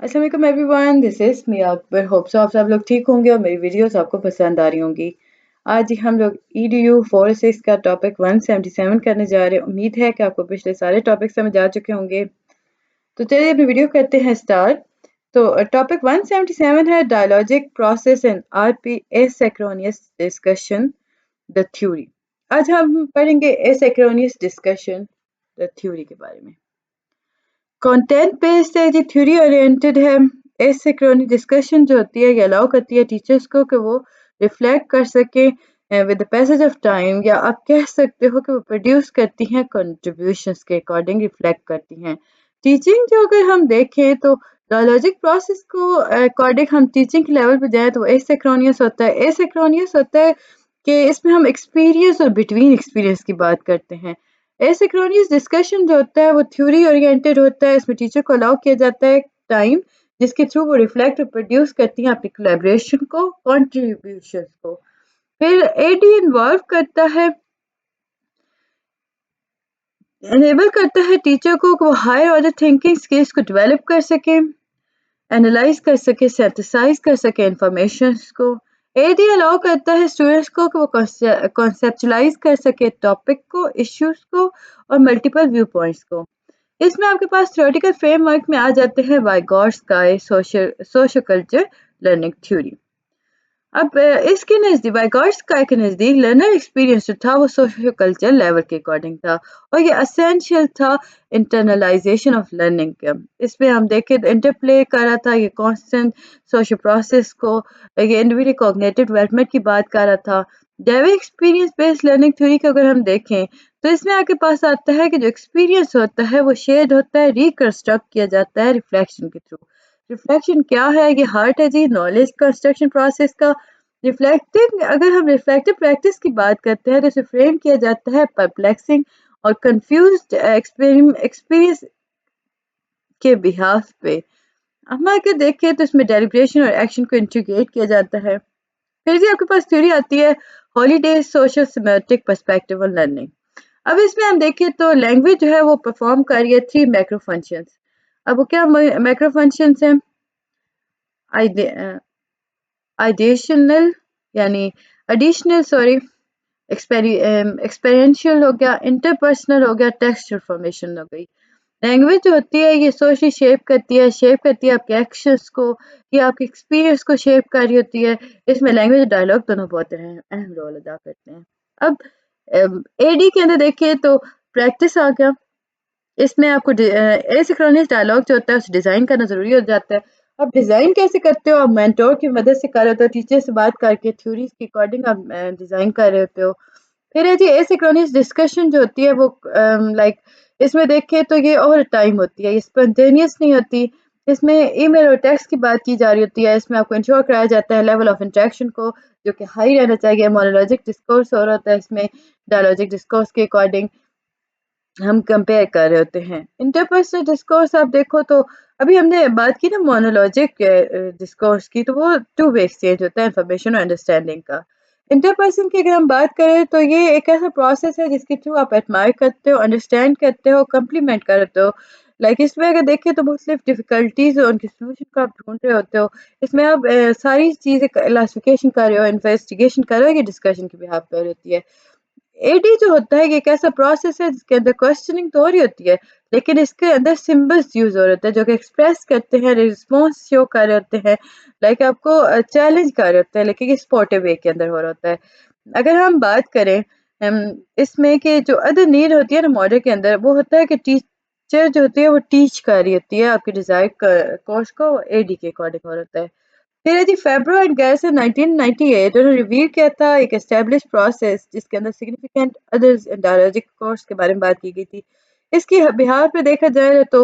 अस्सलाम वालेकुम everyone, this is me Akbar. Hope so आप सब लोग ठीक होंगे और मेरी वीडियोस आपको पसंद आ रही होंगी। आज हम लोग EDU 406 का टॉपिक 177 करने जा रहे हैं। उम्मीद है कि आपको पिछले सारे टॉपिक समझ आ चुके होंगे। तो चलिए अपनी वीडियो करते हैं स्टार्ट। तो टॉपिक 177 है dialogic process and RP asynchronous discussion the theory. आज हम पढ़ेंगे एसिंक्रोनस डिस्कशन द थ्योरी के बारे में। कंटेंट बेस्ड है जी, थ्योरी ओरिएंटेड है। एसिंक्रोनस डिस्कशन जो होती है ये अलाउ करती है टीचर्स को कि वो रिफ्लेक्ट कर सके with the passage of time, या आप कह सकते हो कि वो प्रोड्यूस करती हैं कंट्रीब्यूशंस के अकॉर्डिंग रिफ्लेक्ट करती हैं। टीचिंग जो अगर हम देखें तो डायलॉजिक प्रोसेस को अकॉर्डिंग हम टीचिंग के लेवल पे जाए तो एसिंक्रोनस होता है। एसिंक्रोनस होता है कि इसमें हम एक्सपीरियंस और बिटवीन एक्सपीरियंस की बात करते हैं। एसिंक्रोनस डिस्कशन जो होता है वो थ्योरी ओरिएंटेड होता है। इसमें टीचर को अलाउ किया जाता है टाइम जिसके थ्रू वो रिफ्लेक्ट और प्रोड्यूस करती हैं अपनी कोलैबोरेशन को, कंट्रीब्यूशन को। फिर AD इन्वॉल्व करता है, एनेबल करता है टीचर को कि वो हायर ऑर्डर थिंकिंग स्किल्स को डेवलप कर सके, एनालाइज कर सके, सिंथेसाइज कर सके इंफॉर्मेशन को। AD अलाउ करता है स्टूडेंट्स को कि वो कॉन्सेप्चुलाइज कर सके टॉपिक को, इश्यूज को और मल्टीपल व्यू पॉइंट्स को। इसमें आपके पास थ्योरेटिकल फ्रेमवर्क में आ जाते हैं वाइगॉट्स्की सोशल कल्चर लर्निंग थ्योरी। अब इसके नज़दीक वाइगॉट्स्की के नज़दीक लर्नर एक्सपीरियंस जो था वो सोशल कल्चर लेवल के अकॉर्डिंग था और ये असेंशियल था इंटरनलाइजेशन ऑफ लर्निंग का। इसमें हम देखें तो इंटरप्ले कर रहा था ये कॉन्स्टेंट सोशल प्रोसेस को, ये इंडिविजुअल कॉग्निटिव डेवलपमेंट की बात कर रहा था। David experience based learning theory को अगर हम देखें तो इसमें आपके पास आता है कि जो एक्सपीरियंस होता है वो शेयर्ड होता है, रिकंस्ट्रक्ट किया जाता है रिफ्लेक्शन के थ्रू। रिफ्लेक्शन क्या है? ये हार्ट है जी नॉलेज कंस्ट्रक्शन प्रोसेस का। रिफ्लेक्टिव, अगर हम रिफ्लेक्टिव प्रैक्टिस की बात करते हैं तो इसे फ्रेम किया जाता है परप्लेक्सिंग और कंफ्यूज्ड एक्सपीरियंस के बिहाफ पे। हम अगर देखें तो इसमें डेलिब्रेशन और एक्शन को इंटीग्रेट किया जाता है। फिर भी आपके पास थ्योरी आती है holiday social symmetric perspective on learning. अब इसमें हम देखें तो लैंग्वेज जो है वो परफॉर्म कर रही है 3 मैक्रो फंक्शंस। अब वो क्या मैक्रो फंक्शंस हैं? आइडेशनल यानी एडिशनल, सॉरी, एक्सपेरिएंशियल हो गया, इंटरपर्सनल हो गया, टेक्स्ट फॉर्मेशन हो गई। लैंग्वेज जो होती है ये सोशली शेप करती है आपके एक्शंस को, ये आपके एक्सपीरियंस को शेप कर रही होती है। इसमें लैंग्वेज और डायलॉग दोनों बहुत अहम रोल अदा करते हैं। अब AD के अंदर देखिए तो प्रैक्टिस आ गया। इसमें आपको एसिंक्रोनस डायलॉग जो होता है उसे डिज़ाइन करना ज़रूरी हो जाता है। अब डिज़ाइन कैसे करते हो? आप मेंटोर की मदद से कर रहे होते हो, टीचर से बात करके थ्योरीज के अकॉर्डिंग आप डिज़ाइन कर रहे होते हो। फिर है जी एसिंक्रोनस डिस्कशन जो होती है वो लाइक इसमें देखें तो ये ओवर टाइम होती है, ये स्पॉन्टेनियस नहीं होती। इसमें ईमेल और टेक्स्ट की बात की जा रही होती है। इसमें आपको इंश्योर कराया जाता है लेवल ऑफ इंटरेक्शन को जो कि हाई रहना चाहिए। मोनोलॉजिक डिस्कोर्स हो रहा होता है इसमें, डायलॉजिक डिस्कोर्स के अकॉर्डिंग हम कंपेयर कर रहे होते हैं। इंटरपर्सनल डिस्कोर्स आप देखो तो अभी हमने बात की ना मोनोलॉजिक डिस्कोर्स की, तो वो टू वे एक्सचेंज होता है इंफॉर्मेशन और अंडरस्टैंडिंग का। इंटरपर्सन की अगर हम बात करें तो ये एक ऐसा प्रोसेस है जिसके थ्रू आप एडमायर करते हो, अंडरस्टैंड करते हो, कम्प्लीमेंट करते हो। लाइक इसमें अगर देखें तो मुख्तलिफ डिफिकल्टीज और उनके सोल्यूशन को आप ढूंढ रहे होते हो। इसमें आप सारी चीज़ें क्लासिफिकेशन कर रहे हो, इन्वेस्टिगेशन कर रहे हो, ये डिस्कशन की बिहाफ पर होती है। AD जो होता है ये एक ऐसा प्रोसेस है जिसके अंदर क्वेश्चनिंग तो हो रही होती है लेकिन इसके अंदर सिंबल्स यूज हो रहे होते हैं जो कि एक्सप्रेस करते हैं, रिस्पॉन्स शो कर रहे होते हैं, लाइक आपको चैलेंज कर रहे होते हैं, लेकिन ये स्पोर्टिव वे के अंदर हो रहा होता है। अगर हम बात करें इसमें कि जो अदर नीड होती है ना मॉडल के अंदर, वो होता है कि टीचर जो होती है वो टीच कर रही होती है आपके डिजायर्ड कोर्स को, AD के अकॉर्डिंग हो रहा होता है। फिर है जी फेब्रो एंड गैस 1998 उन्होंने रिवील किया था एक एस्टेब्लिश प्रोसेस जिसके अंदर significant others and dialogic course के बारे में बात की गई थी। इसकी बिहार पे देखा जाए तो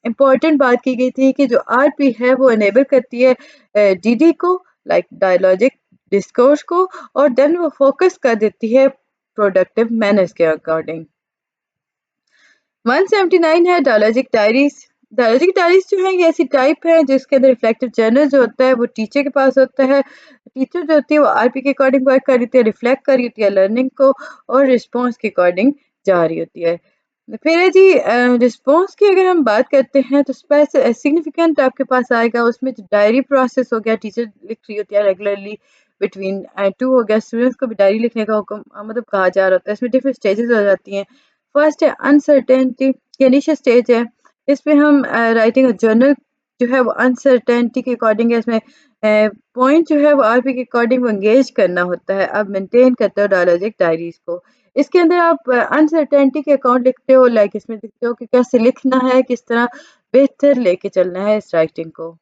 इम्पोर्टेंट बात की गई थी कि जो RP है वो इनेबल करती है DD को, लाइक डायलॉजिक डिस्कोर्स को, और देन वो फोकस कर देती है प्रोडक्टिव मैनर्स के अकॉर्डिंग। 179 है डायलॉजिक डायरीज। डायलॉजिक डायरीज जो है ये ऐसी टाइप है जिसके अंदर रिफ्लेक्टिव जर्नल जो होता है वो टीचर के पास होता है। टीचर जो होती है वो RP के अकॉर्डिंग वर्क कर रही होती है, रिफ्लेक्ट कर रही होती है लर्निंग को और रिस्पॉन्स के अकॉर्डिंग जा रही होती है। फिर है जी रिस्पॉन्स की अगर हम बात करते हैं तो सिग्निफिकेंट आपके पास आएगा उसमें जो डायरी प्रोसेस हो गया, टीचर लिख रही होती है रेगुलरली बिटवीन टू हो गया, स्टूडेंट्स को भी डायरी लिखने का हुक्म मतलब कहा जा रहा होता है। इसमें डिफरेंट स्टेजेस हो जाती हैं। फर्स्ट है अनसर्टेनिटी की इनिशियल स्टेज है, इसमें हम राइटिंग जर्नल जो है वो अनसर्टेनिटी के अकॉर्डिंग है। इसमें पॉइंट जो है वो आरपी के अकॉर्डिंग वो एंगेज करना होता है, आप मेंटेन करते हो डायलॉजिक डायरीज को। इसके अंदर आप अनसर्टेनिटी के अकाउंट लिखते हो, लाइक इसमें लिखते हो कि कैसे लिखना है, किस तरह बेहतर लेके चलना है इस राइटिंग को।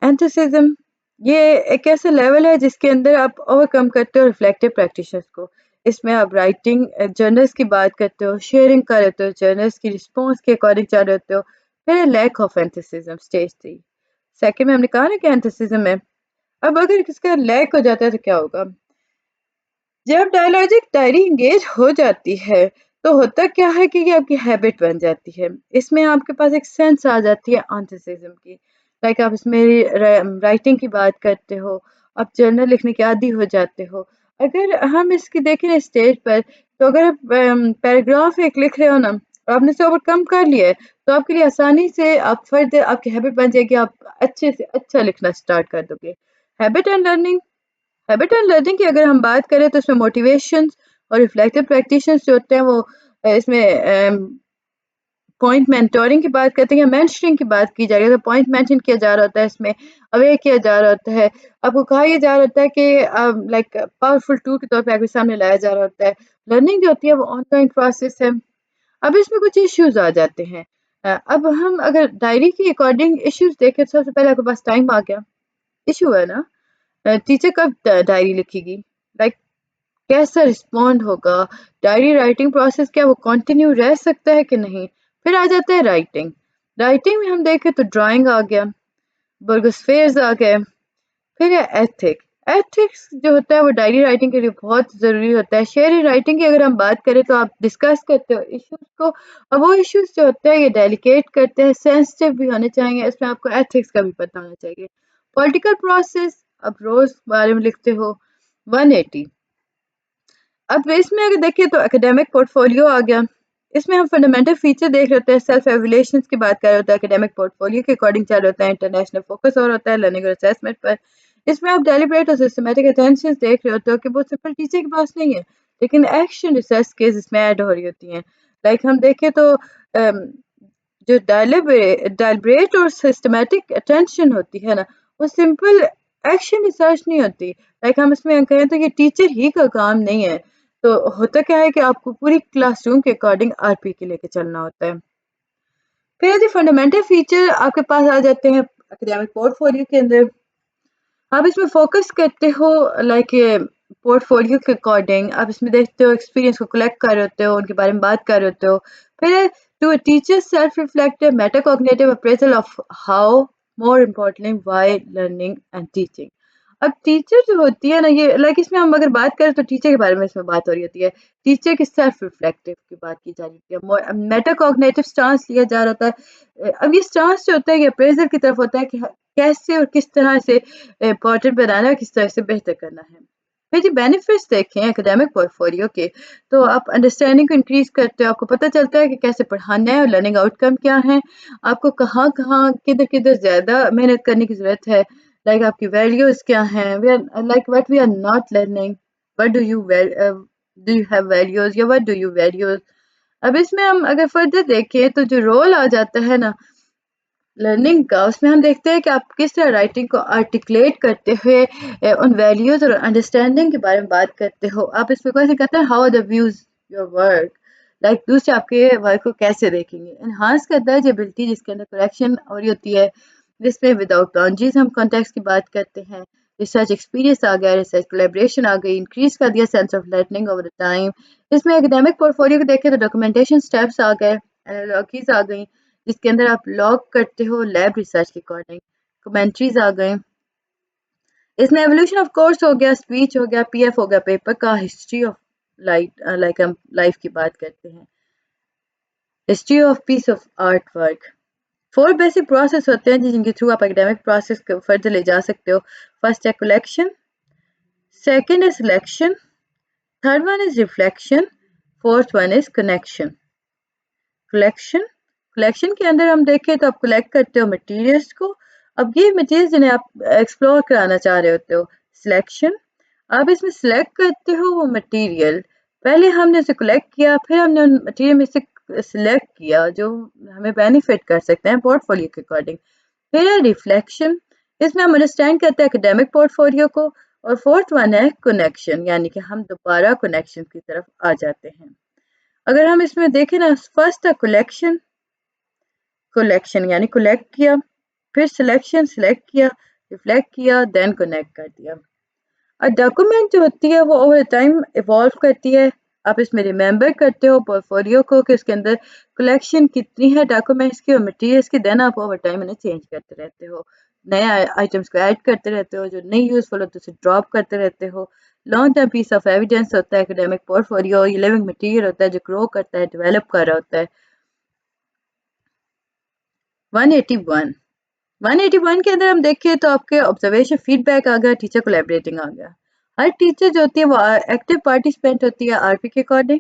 एंथुसिज्म ये एक ऐसा लेवल है जिसके अंदर आप ओवरकम करते हो रिफ्लेक्टिव प्रैक्टिसेस को। इसमें आप राइटिंग जर्नल्स की बात करते हो, शेयरिंग कर रहे हो, जर्नल्स की रिस्पॉन्स के अकॉर्डिंग चल रहे हो। फिर लैक ऑफ एंथुसिज्म स्टेज 3। सेकेंड में हमने कहा ना कि एंथुसिज्म है। अब अगर किसका लैक हो जाता है तो क्या होगा? जब डायलॉजिक डायरी एंगेज हो जाती है तो होता क्या है कि ये आपकी हैबिट बन जाती है। इसमें आपके पास एक सेंस आ जाती है आंथिसिज्म की। लाइक आप इसमें राइटिंग की बात करते हो, आप जर्नल लिखने के आदी हो जाते हो। अगर हम इसकी देखें स्टेज पर तो अगर आप पैराग्राफ एक लिख रहे हो ना और आपने इसे ओवरकम कर लिया है तो आपके लिए आसानी से आप फर्दर आपकी हैबिट बन जाएगी, आप अच्छे से अच्छा लिखना स्टार्ट कर दोगे। Habit and learning. Habit and learning की अगर हम बात करें तो इसमें मोटिवेशन और रिफ्लेक्टिव प्रैक्टिशंस जो होते हैं वो इसमें पॉइंट मेंटोरिंग की बात करते हैं या मेंटरिंग की बात की जा रही है तो पॉइंट मेंशन किया जा रहा होता है, इसमें अवेयर किया जा रहा होता है, आपको कहा यह जा रहा होता है कि लाइक पावरफुल टूल के तौर पे आपके सामने लाया जा रहा होता है। लर्निंग जो होती है वो ऑनगोइंग प्रोसेस है। अब इसमें कुछ इश्यूज आ जाते हैं। अब हम अगर डायरी के अकॉर्डिंग इश्यूज देखें तो सबसे पहले आपके पास टाइम आ गया। इशू है ना, टीचर कब डायरी लिखेगी, लाइक कैसा रिस्पॉन्ड होगा, डायरी राइटिंग प्रोसेस क्या वो कंटिन्यू रह सकता है कि नहीं। फिर आ जाता है राइटिंग। राइटिंग में हम देखें तो ड्राइंग आ गया, बर्गोस्फेयर्स आ गए। फिर है एथिक। एथिक्स जो होता है वो डायरी राइटिंग के लिए बहुत ज़रूरी होता है। शेयरी राइटिंग की अगर हम बात करें तो आप डिस्कस करते हो इश्यूज को, और वो इश्यूज जो होते हैं ये डेलिकेट करते हैं, सेंसिटिव भी होने चाहिए, इसमें आपको एथिक्स का भी पता होना चाहिए। पॉलिटिकल प्रोसेस, आप रोज बारे में लिखते हो। 180। अब इसमें अगर देखिए तो एकेडमिक पोर्टफोलियो आ गया। इसमें हम फंडामेंटल फीचर देख रहे होते हैं, सेल्फ एवल्यूएशंस की बात कर रहे होते हैं, एकेडमिक पोर्टफोलियो के अकॉर्डिंग चल होता है, इंटरनेशनल फोकस और होता है लर्निंग और असेसमेंट पर। इसमें आप डेलिब्रेट और सिस्टमैटिक अटेंशन देख रहे होते हो कि वो सिंपल टीचर के पास नहीं है, लेकिन एक्शन रिसर्च स्किल्स इसमें ऐड हो रही होती हैं। लाइक हम देखें तो जो डेलिब्रेट और सिस्टमैटिक अटेंशन होती है ना, वो सिंपल एक्शन रिसर्च नहीं होती। लाइक हम इसमें कहें तो ये टीचर ही का काम नहीं है। तो होता क्या है कि आपको पूरी क्लासरूम के अकॉर्डिंग आरपी के लेके चलना होता है। फिर यदि फंडामेंटल फीचर आपके पास आ जाते हैं एकेडमिक पोर्टफोलियो के अंदर, आप इसमें फोकस करते हो लाइक पोर्टफोलियो के अकॉर्डिंग, आप इसमें देखते हो एक्सपीरियंस को कलेक्ट कर रहे होते हो, उनके बारे में बात कर रहे होते हो। फिर to teacher self reflective metacognitive appraisal of how, more importantly why learning and teaching. अब टीचर जो होती है ना, ये लाइक इसमें हम अगर बात करें तो टीचर के बारे में इसमें बात हो रही होती है। टीचर की सेल्फ रिफ्लेक्टिव की बात की जा रही है, मेटाकॉग्निटिव स्टांस लिया जा रहा होता है। अब ये स्टांस जो होता है ये अप्रेजल की तरफ होता है कि कैसे और किस तरह से इम्पोर्टेंट बनाना है, किस तरह से बेहतर करना है। फिर जी बेनिफिट्स देखें एकेडमिक पोर्टफोलियो के, तो आप अंडरस्टैंडिंग को इंक्रीज करते हो, आपको पता चलता है कि कैसे पढ़ाना है और लर्निंग आउटकम क्या है, आपको कहाँ कहाँ किधर किधर ज़्यादा मेहनत करने की ज़रूरत है, लाइक आपकी वैल्यूज़ क्या हैं, we are like what we are not learning, what do you have values या व्हाट डू यू वैल्यूज़। अब इसमें हम अगर फर्दर देखें तो जो रोल आ जाता है ना लर्निंग का, उसमें हम देखते हैं कि आप किस तरह राइटिंग को आर्टिकुलेट करते हुए उन वैल्यूज और अंडरस्टैंडिंग के बारे में बात करते हो। आप इसमें कैसे कहते हैं how the views your work, like दूसरे आपके वर्क को कैसे देखेंगे। एनहांस करता है एबिलिटी जिसके अंदर करेक्शन हो रही होती है, जिसमें विदाउट बाउंड्रीज हम कॉन्टेक्स्ट की बात करते हैं। रिसर्च एक्सपीरियंस आ गया, रिसर्च कोलैबोरेशन आ गई, इंक्रीज कर दिया sense of learning over the time. इसमें एकेडमिक पोर्टफोलियो को देखें तो डॉक्यूमेंटेशन स्टेप्स आ गए, एनालॉजीज आ गई जिसके अंदर आप लॉग करते हो लैब रिसर्च के अकॉर्डिंग, कमेंट्रीज आ गए। इसमें एवोल्यूशन ऑफ कोर्स हो गया, स्पीच हो गया, पीएफ हो गया, पेपर का हिस्ट्री ऑफ लाइक हम लाइफ की बात करते हैं, history of peace of art work. 4 basic process होते हैं जिनके थ्रू आप एकेडमिक प्रोसेस को फर्दर ले जा सकते हो। फर्स्ट है कलेक्शन, सेकंड है selection, third one is reflection, fourth one is connection. Collection के अंदर हम देखें तो आप कलेक्ट करते हो मटेरियल्स को। अब ये मटेरियल्स जिन्हें आप एक्सप्लोर कराना चाह रहे होते हो, सिलेक्शन, आप इसमें सिलेक्ट करते हो वो मटेरियल। पहले हमने उसे कलेक्ट किया, फिर हमने उन मटेरियल में से सिलेक्ट किया जो हमें बेनिफिट कर सकते हैं पोर्टफोलियो के अकॉर्डिंग। फिर है रिफ्लेक्शन, इसमें हम अंडरस्टैंड करते हैं एकेडमिक पोर्टफोलियो को। और फोर्थ वन है कनेक्शन, यानी कि हम दोबारा कनेक्शन की तरफ आ जाते हैं। अगर हम इसमें देखें ना, फर्स्ट है कलेक्शन, कलेक्शन यानी कलेक्ट किया, फिर सिलेक्शन, सिलेक्ट किया, रिफ्लेक्ट किया, देन कनेक्ट कर दिया। और डॉक्यूमेंट जो होती है वो ओवर टाइम इवॉल्व करती है। आप इसमें रिमेंबर करते हो पोर्टफोलियो को कि उसके अंदर कलेक्शन कितनी है डॉक्यूमेंट्स की और मटेरियल्स की, देन आप ओवर टाइम उन्हें चेंज करते रहते हो, नए आइटम्स को ऐड करते रहते हो, जो नहीं यूजफुल होते उसे ड्रॉप करते रहते हो। Long term piece of evidence होता है एकेडमिक पोर्टफोलियो, ये लिविंग मटीरियल होता है जो ग्रो करता है, डेवलप कर रहा होता है। 181 181 के अंदर हम देखें तो आपके ऑब्जर्वेशन फीडबैक आ गया, टीचर कोलैबोरेटिंग आ गया। हर टीचर जो होती है वो एक्टिव पार्टिसिपेंट होती है आरपी के अकॉर्डिंग।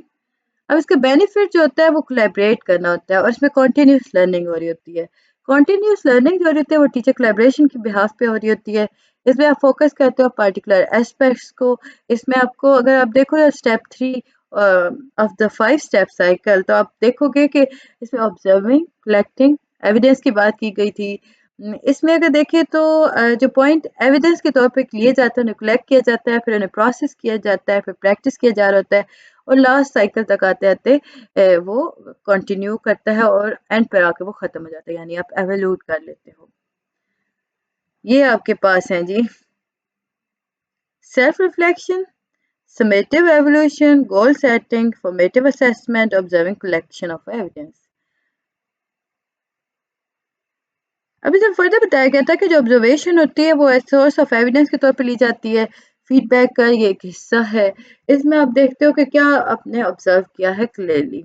अब इसका बेनिफिट जो होता है वो कोलैबोरेट करना होता है और इसमें कॉन्टिन्यूस लर्निंग हो रही होती है। कॉन्टिन्यूस लर्निंग जो होती है वो टीचर कोलैबोरेशन की बिहाफ पे हो रही होती है। इसमें आप फोकस करते हो पर्टिकुलर एस्पेक्ट्स को। इसमें आपको अगर आप देखो step 3 of the 5 step cycle, तो आप देखोगे कि इसमें ऑब्जर्विंग, कलेक्टिंग, एविडेंस की बात की गई थी। इसमें अगर देखें तो जो पॉइंट एविडेंस के तौर पे लिए जाते हैं उन्हें कलेक्ट किया जाता है, फिर उन्हें प्रोसेस किया जाता है, फिर प्रैक्टिस किया जा रहा होता है और लास्ट साइकिल तक आते आते वो कंटिन्यू करता है और एंड पर आके वो खत्म हो जाता है, यानी आप एवेल्यूट कर लेते हो। ये आपके पास है जी self reflection, summative evolution, goal setting, formative assessment, observing, collection of evidence. अभी जब फर्दर बताया गया था कि जो ऑब्जर्वेशन होती है वो सोर्स ऑफ एविडेंस के तौर पे ली जाती है, फीडबैक का ये एक हिस्सा है। इसमें आप देखते हो कि क्या आपने ऑब्जर्व किया है क्लियरली।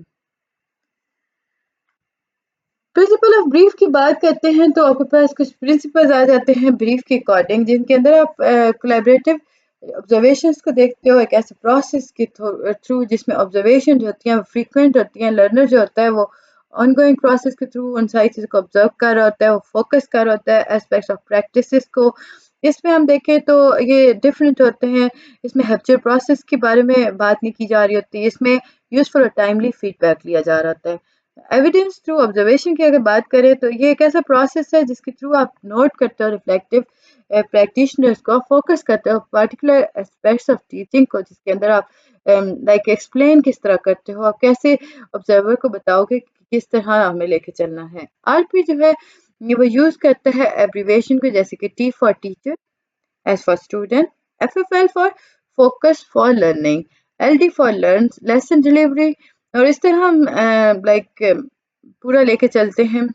प्रिंसिपल ऑफ ब्रीफ की बात करते हैं तो आपके पास कुछ प्रिंसिपल्स आ जाते हैं ब्रीफ के अकॉर्डिंग, जिनके अंदर आप कोलैबोरेटिव ऑब्जर्वेशंस को देखते हो एक ऐसे प्रोसेस के थ्रू जिसमें ऑब्जर्वेशन जो होती हैं फ्रीक्वेंट होती हैं। लर्नर जो होता है वो ऑनगोइंग प्रोसेस के थ्रू उन सारी चीज़ों को ऑब्जर्व कर रहा होता है, वो फोकस कर रहा होता है एस्पेक्ट्स ऑफ प्रैक्टिसेस को। इसमें हम देखें तो ये डिफरेंट होते हैं। इसमें हैप्चर प्रोसेस के बारे में बात नहीं की जा रही होती, इसमें यूजफुल और टाइमली फीडबैक लिया जा रहा होता है। एविडेंस थ्रू ऑब्जर्वेशन की अगर बात करें तो ये एक ऐसा प्रोसेस है जिसके थ्रू आप नोट करते हो रिफ्लेक्टिव प्रैक्टिशनर्स को, फोकस करते हो पर्टिकुलर एस्पेक्ट्स ऑफ टीचिंग को, जिसके अंदर आप लाइक एक्सप्लेन किस तरह करते हो, आप कैसे ऑब्जर्वर को बताओगे कि किस तरह हमें लेके चलना है। आरपी जो है ये वो यूज करता है एब्रीवेशन को, जैसे कि T for teacher, S for student, FFL for focus for learning, LD for learn lesson delivery, और इस तरह हम लाइक पूरा लेके चलते हैं।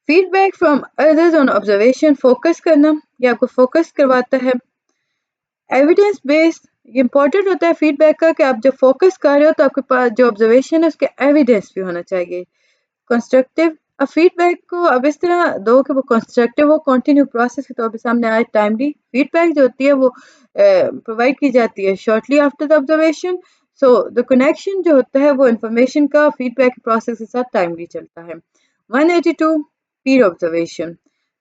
Feedback from others on observation, focus करना, ये आपको फोकस करवाता है। एविडेंस बेस्ड, ये इंपॉर्टेंट होता है फीडबैक का कि आप जब फोकस कर रहे हो तो आपके पास जो ऑब्जर्वेशन है उसके एविडेंस भी होना चाहिए। कंस्ट्रक्टिव, अब फीडबैक को अब इस तरह दो कि वो कंस्ट्रक्टिव हो, कंटिन्यू प्रोसेस के तौर पे सामने आए। टाइमली फीडबैक जो होती है वो प्रोवाइड की जाती है shortly after the observation. So the connection जो होता है वो इंफॉर्मेशन का फीडबैक प्रोसेस के साथ टाइमली चलता है। 182 पीर ऑब्जर्वेशन,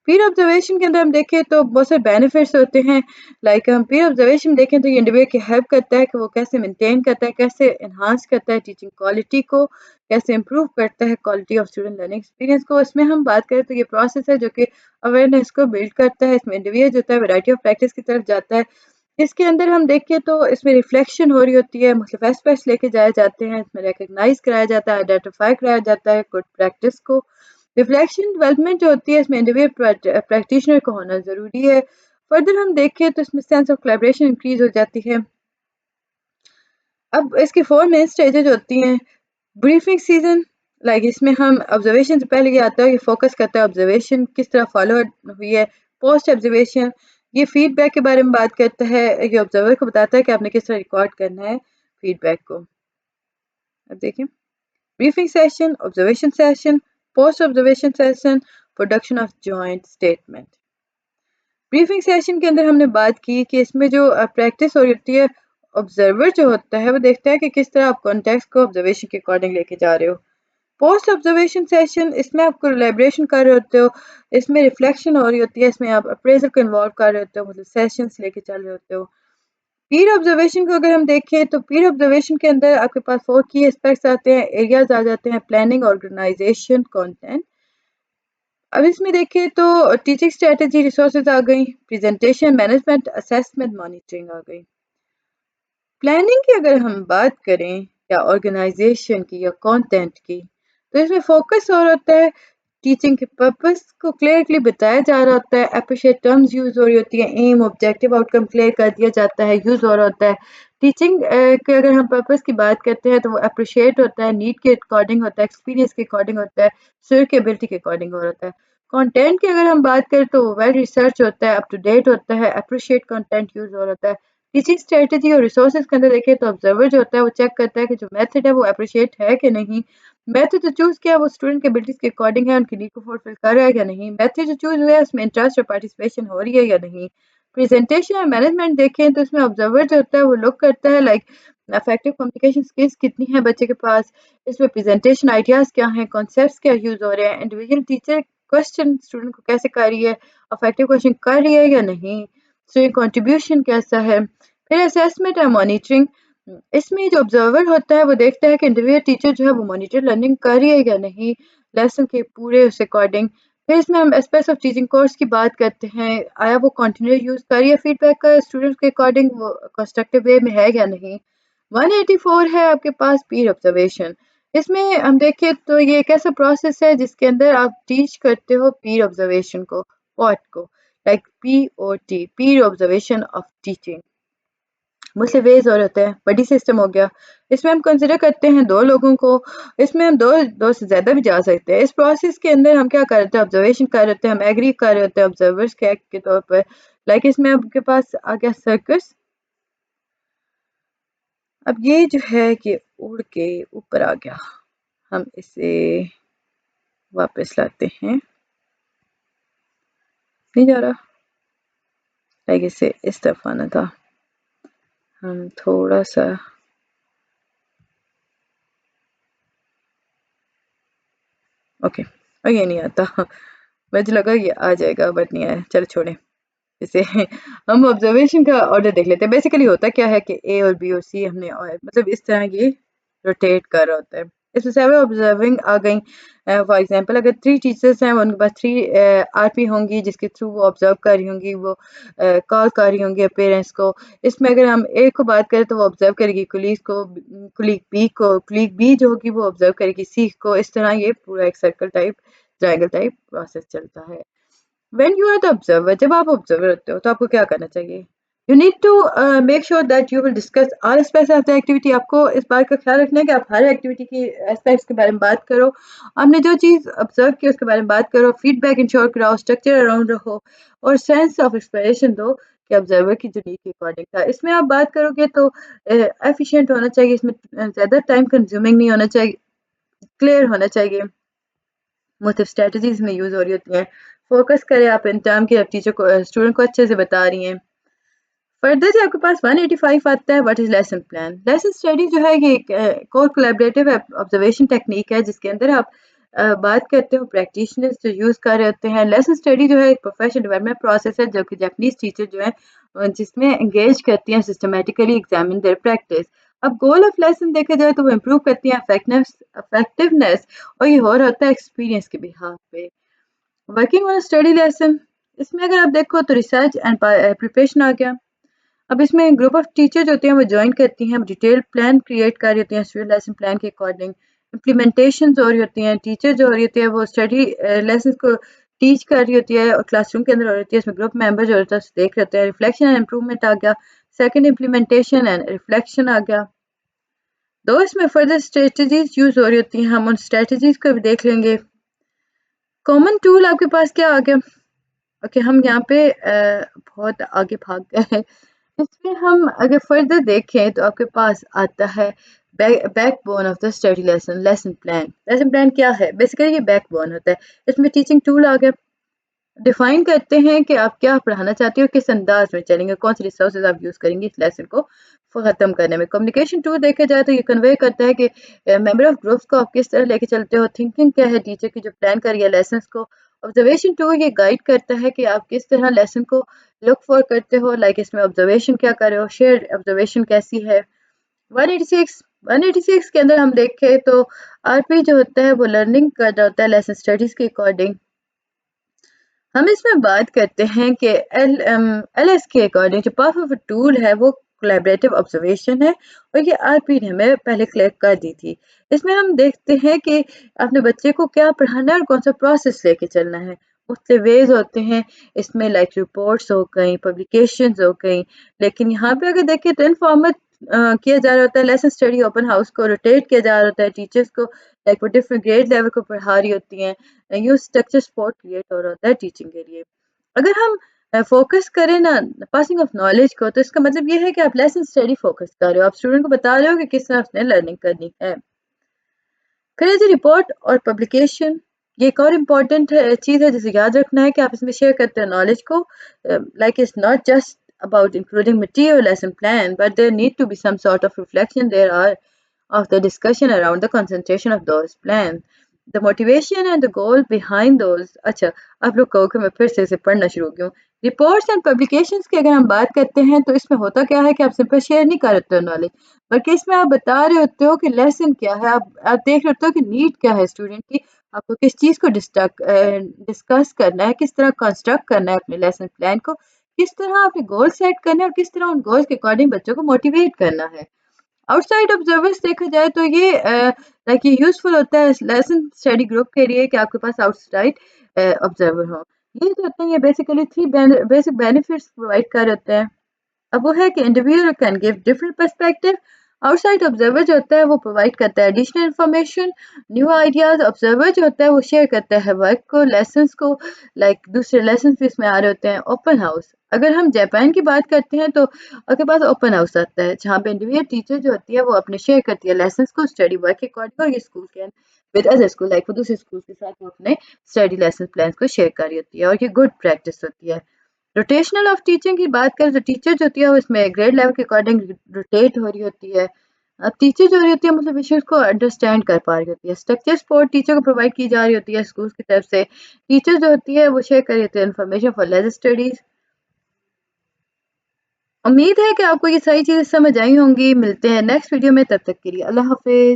पीर ऑब्जर्वेशन के अंदर हम देखें तो बहुत सारे बेनिफिट्स होते हैं। लाइक हम पीर ऑब्जर्वेशन देखें तो ये इंडिविजुअल की हेल्प करता है कि वो कैसे मेंटेन करता है, कैसे एनहांस करता है टीचिंग क्वालिटी को, कैसे इंप्रूव करता है quality of student learning experience को। इसमें हम बात करें तो ये प्रोसेस है जो कि अवेयरनेस को बिल्ड करता है। इसमें इंडिविजुअल जो होता है वैरायटी ऑफ प्रैक्टिस की तरफ जाता है। इसके अंदर हम देखें तो इसमें रिफ्लेक्शन हो रही होती है, मुख्तलिफ एस्पेक्ट्स लेके जाए जाते हैं, इसमें रिकग्नाइज कराया जाता है, आइडेंटिफाई कराया जाता है गुड प्रैक्टिस को। रिफ्लेक्शन डेवलपमेंट जो होती है इसमें इंडिविजुअल प्रैक्टिशनर को होना ज़रूरी है। फर्दर हम देखें तो इसमें सेंस ऑफ कोलैबोरेशन इंक्रीज हो जाती है। अब इसकी 4 मेन स्टेजेज होती हैं। ब्रीफिंग सीजन, लाइक इसमें हम ऑब्जर्वेशन से पहले ये आता है कि फोकस करता है ऑब्जर्वेशन किस तरह फॉलो हुई है। पोस्ट ऑब्जर्वेशन, ये फीडबैक के बारे में बात करता है, ये ऑब्जर्वर को बताता है कि आपने किस तरह रिकॉर्ड करना है फीडबैक को। अब देखिए briefing session, observation session, post observation session, production of joint statement. Briefing session के अंदर हमने बात की कि इसमें जो प्रैक्टिस हो रही होती है, ऑब्जर्वर जो होता है वो देखता है कि किस तरह आप कॉन्टेक्स्ट को ऑब्जर्वेशन के अकॉर्डिंग लेके जा रहे हो। पोस्ट ऑब्जर्वेशन सेशन, इसमें आप कोलैबोरेशन कर रहे होते हो, इसमें रिफ्लेक्शन हो रही होती है, इसमें आप अप्रेजल को इन्वॉल्व कर रहे होते हो, मतलब सेशंस लेके चल रहे होते हो। पीर ऑब्जर्वेशन को अगर हम देखें तो पीर ऑब्जर्वेशन के अंदर आपके पास 4 की एस्पेक्ट्स आते हैं, एरियाज आ जाते हैं, प्लानिंग, ऑर्गेनाइजेशन, कंटेंट। अब इसमें देखें तो टीचिंग स्ट्रेटजी, रिसोर्सेज आ गई, प्रेजेंटेशन, मैनेजमेंट, असेसमेंट, मॉनिटरिंग आ गई। प्लानिंग की अगर हम बात करें या ऑर्गेनाइजेशन की या कंटेंट की, तो इसमें फोकस और होता है टीचिंग के पर्पस को क्लियरली बताया जा रहा होता है, अप्रिशिएट टर्म्स यूज हो रही होती है, एम, ऑब्जेक्टिव, आउटकम क्लियर कर दिया जाता है, यूज हो रहा होता है। टीचिंग के अगर हम पर्पस की बात करते हैं तो वो अप्रिशिएट होता है, नीड के अकॉर्डिंग होता है, एक्सपीरियंस के अकॉर्डिंग होता है, स्टूडेंट की एबिलिटी के अकॉर्डिंग हो रहा है। कंटेंट की अगर हम बात करें तो वेल रिसर्च होता है, अप टू डेट होता है, अप्रिशिएट कंटेंट यूज हो रहा है। टीचिंग स्ट्रेटजी और रिसोर्सेज के अंदर देखें तो ऑब्जर्वर जो होता है वो चेक करता है कि जो मेथड है वो अप्रिशिएट है कि नहीं, मेथड जो चूज किया वो स्टूडेंट के एबिलिटीज के अकॉर्डिंग है, उनकी नीड को फुलफिल कर रहा है या नहीं, मेथड जो चूज हुआ है उसमें इंटरेस्ट और पार्टिसिपेशन हो रही है या नहीं। प्रेजेंटेशन और मैनेजमेंट देखें तो इसमें ऑब्जर्वर जो होता है वो लुक करता है लाइक इफेक्टिव कम्युनिकेशन स्किल्स कितनी है बच्चे के पास, इसमें प्रेजेंटेशन आइडियाज क्या हैं, कॉन्सेप्ट्स क्या यूज हो रहे हैं, इंडिविजुअल टीचर क्वेश्चन स्टूडेंट को कैसे कर रही है, इफेक्टिव क्वेश्चन कर रही है या नहीं, स्टूडेंट कंट्रीब्यूशन कैसा है। फिर असेसमेंट और मॉनिटरिंग, इसमें जो ऑब्जर्वर होता है वो देखता है कि इंडिविजुअल टीचर जो है वो मॉनिटर लर्निंग कर रही है या नहीं, लेसन के पूरे उस अकॉर्डिंग। फिर इसमें हम एस्पेक्ट्स ऑफ टीचिंग कोर्स की बात करते हैं, आया वो कंटिन्यू यूज कर रही है फीडबैक का स्टूडेंट्स के अकॉर्डिंग, वो कंस्ट्रक्टिव वे में है या नहीं। 184 है आपके पास पीर ऑब्जर्वेशन। इसमें हम देखें तो ये एक ऐसा प्रोसेस है जिसके अंदर आप टीच करते हो पीर ऑब्जर्वेशन को, पॉट को, like POT, Pir observation of teaching. मुझसे वेज और होता है, बडी सिस्टम हो गया। इसमें हम कंसिडर करते हैं दो लोगों को, इसमें हम दो से ज़्यादा भी जा सकते हैं। इस प्रोसेस के अंदर हम क्या कर रहे थे, ऑब्जर्वेशन कर रहे थे, हम एग्री कर रहे होते हैं ऑब्जर्वर्स के एक्ट के तौर पर। लाइक इसमें आपके पास आ गया सर्कस। अब ये जो है कि उड़ के ऊपर आ गया, हम इसे वापस लाते हैं, नहीं जा रहा, लाइक इसे इस तरफ आना था, हम थोड़ा सा, ओके, और ये नहीं आता, मुझे लगा ये आ जाएगा बट नहीं आया, चलो छोड़े इसे। हम ऑब्जर्वेशन का ऑर्डर देख लेते हैं। बेसिकली होता क्या है कि ए और बी और सी हमने मतलब इस तरह ये रोटेट कर रहा होता है। इसमें सेवन ऑब्जर्विंग आ गई। फॉर एग्जांपल अगर 3 टीचर्स हैं, उनके पास 3 आरपी होंगी जिसके थ्रू वो ऑब्जर्व कर रही होंगी, वो कॉल कर रही होंगी पेरेंट्स को। इसमें अगर हम ए को बात करें तो वो ऑब्जर्व करेगी कुलीग को, कुलीग बी को, कुलीग बी जो होगी वो ऑब्जर्व करेगी सी को। इस तरह ये पूरा एक circle type, triangle type process चलता है। When you are the observer, जब आप ऑब्जर्वर होते हो तो आपको क्या करना चाहिए? You need to make sure that you will discuss all aspects of the activity. आपको इस बात का ख्याल रखना है कि आप हर एक्टिविटी की एस्पेक्ट्स के बारे में बात करो। आपने जो चीज़ ऑब्जर्व की उसके बारे में बात करो, फीडबैक इंश्योर कराओ, स्ट्रक्चर अराउंड रखो और सेंस ऑफ एक्सप्लेनेशन दो कि ऑब्जर्वर की जो नीड के अकॉर्डिंग था। इसमें आप बात करोगे तो एफिशिएंट होना चाहिए, इसमें ज़्यादा टाइम कंज्यूमिंग नहीं होना चाहिए, क्लियर होना चाहिए, मुख्तलिफ स्ट्रेटजीज में यूज़ हो रही होती हैं। फोकस करें आप इन टर्म के, टीचर को स्टूडेंट को अच्छे से बता रही हैं। फर्दर जो आपके पास 185 आता है, what is lesson plan. Lesson study जो है ये एक कोर कोलैबोरेटिव ऑब्जर्वेशन टेक्निक है जिसके अंदर आप बात करते हो प्रैक्टिशनर्स जो यूज़ कर रहे होते हैं। लेसन स्टडी जो है एक प्रोफेशनल डेवलपमेंट प्रोसेस है जो कि जापानीज टीचर जो है जिसमें एंगेज करती हैं सिस्टमेटिकली एग्जामिन देयर प्रैक्टिस। अब गोल ऑफ लेसन देखा जाए तो वो इम्प्रूव करती हैं इफेक्टिवनेस, और ये हो रहा होता है एक्सपीरियंस के बिहाफ पे। वर्किंग ऑन स्टडी लेसन, इसमें अगर आप देखो तो रिसर्च एंड प्रिपरेशन आ गया। अब इसमें ग्रुप ऑफ टीचर जो होते हैं वो ज्वाइन करती हैं, डिटेल प्लान क्रिएट कर रही होती हैं स्टूडेंट लेसन प्लान के अकॉर्डिंग। इम्प्लीमेंटेशन हो रही होती हैं, टीचर जो हो रही होती है वो स्टडी लेसन को टीच कर रही होती है और क्लासरूम के अंदर हो रही होती है, इसमें ग्रुप मेंबर जो होता है देख रहे होते हैं। रिफ्लेक्शन एंड इम्प्रूवमेंट आ गया। सेकंड इम्प्लीमेंटेशन एंड रिफ्लेक्शन आ गया। दो इसमें फर्दर स्ट्रेटजीज यूज हो रही होती हैं, हम उन स्ट्रेटजीज को भी देख लेंगे। कॉमन टूल आपके पास क्या आ गया? ओके, हम यहाँ पे बहुत आगे भाग गए हैं। इसमें हम अगर फर्दर देखें तो आपके पास आता है backbone of the study lesson plan. Lesson plan क्या है? बेसिकली ये बैकबोन होता है। इसमें टीचिंग टूल आ गया, डिफाइन करते हैं कि आप क्या पढ़ाना चाहते हो, किस अंदाज में चलेंगे, कौन सी रिसोर्सेज आप यूज़ करेंगे इस लेसन को ख़त्म करने में। कम्युनिकेशन टूल देखा जाए तो ये कन्वे करता है कि मेंबर ऑफ ग्रुप्स को आप किस तरह लेके चलते हो, थिंकिंग क्या है टीचर की जो प्लान कर रही है लेसन को। ऑब्जर्वेशन टूल ये गाइड करता है कि आप किस तरह लेसन को लुक फॉर करते हो, लाइक इसमें ऑब्जर्वेशन क्या कर रहे हो, शेयर ऑब्जर्वेशन कैसी है। 186 186 के अंदर हम देखें तो आरपी जो होता है वो लर्निंग कर रहा होता है लेसन स्टडीज़ के अकॉर्डिंग। हम इसमें बात करते हैं कि एलएस के अकॉर्डिंग जो पावरफुल टूल है वो कोलैबोरेटिव ऑब्जर्वेशन है, और ये आरपी ने हमें पहले क्लिक कर दी थी। इसमें हम देखते हैं कि अपने बच्चे को क्या पढ़ाना है और कौन सा प्रोसेस लेके चलना है। मुख्तलिफ वेज होते हैं इसमें, लाइक रिपोर्ट्स हो गई, पब्लिकेशंस हो गई। लेकिन यहाँ पे अगर देखें तो इनफॉर्मल किया जा रहा होता है, लेसन स्टडी ओपन हाउस को रोटेट किया जा रहा होता है टीचर्स को, लाइक वो डिफरेंट ग्रेड लेवल को पढ़ा रही होती हैं। न्यू स्ट्रक्चर सपोर्ट क्रिएट हो रहा होता है टीचिंग के लिए। अगर हम फोकस करें ना पासिंग ऑफ नॉलेज को, तो इसका मतलब ये है कि आप लेसन स्टडी फोकस कर रहे हो, आप स्टूडेंट को बता रहे हो कि किस तरह उसने लर्निंग करनी है। फिर है जी रिपोर्ट और पब्लिकेशन। ये एक और इम्पॉर्टेंट चीज़ है जिसे याद रखना है कि आप इसमें शेयर करते हैं नॉलेज को, like it's not just about including material lesson plan, but there need to be some sort of reflection there are of the discussion around the concentration of those plans, the motivation and the goal behind those। अच्छा, आप लोग कहो कि मैं फिर से इसे पढ़ना शुरू क्यों। रिपोर्ट्स एंड पब्लिकेशंस की अगर हम बात करते हैं तो इसमें होता क्या है कि आप सिंपल शेयर नहीं कर रहे हो नॉलेज, बल्कि इसमें आप बता रहे होते हो कि लेसन क्या है, आप देख रहे होते हो कि नीड क्या है स्टूडेंट की, आपको किस चीज़ को डिस्कस करना है, किस तरह कंस्ट्रक्ट करना है अपने लेसन प्लान को, किस तरह आपने गोल सेट करने हैं और किस तरह उन गोल्स के अकॉर्डिंग बच्चों को मोटिवेट करना है। आउटसाइड ऑब्जर्वर्स देखा जाए तो ये लाइक ये यूजफुल होता है लेसन स्टडी ग्रुप के लिए कि आपके पास आउटसाइड ऑब्जर्वर हो। ये जो होते हैं ये basically three basic benefits provide कर होते हैं। अब वो है कि individual can give different perspective. Outside observer जो होता है वो प्रोवाइड करता है additional information, new ideas. Observer जो होता है वो शेयर करता है वर्क को, लेसन्स को, लाइक दूसरे लेसन्स भी इसमें आ रहे होते हैं। ओपन हाउस, अगर हम जापान की बात करते हैं तो आपके पास ओपन हाउस आता है जहाँ पे इंडिविजुअल टीचर जो होती है वो अपने शेयर करती है लेसन्स को स्टडी वर्क के अकॉर्डिंग, और ये स्कूल के विद अदर स्कूल, लाइक वो दूसरे स्कूल के साथ वो अपने स्टडी लेसन प्लान को शेयर कर रही होती है, और ये गुड प्रैक्टिस होती है। रोटेशनल ऑफ टीचिंग की बात करें तो टीचर जो होती है वो इसमें ग्रेड लेवल के अकॉर्डिंग रोटेट हो रही होती है। अब टीचर जो होती है मतलब इश्यूज को अंडरस्टैंड कर पा रही होती है। स्ट्रक्चर सपोर्ट टीचर को प्रोवाइड की जा रही होती है स्कूल की तरफ से। टीचर जो होती है वो शेयर कर रही होती है इन्फॉर्मेशन फॉर लेजर स्टडीज। उम्मीद है कि आपको ये सारी चीज़ें समझ आई होंगी। मिलते हैं नेक्स्ट वीडियो में, तब तक के लिए अल्लाह हाफिज।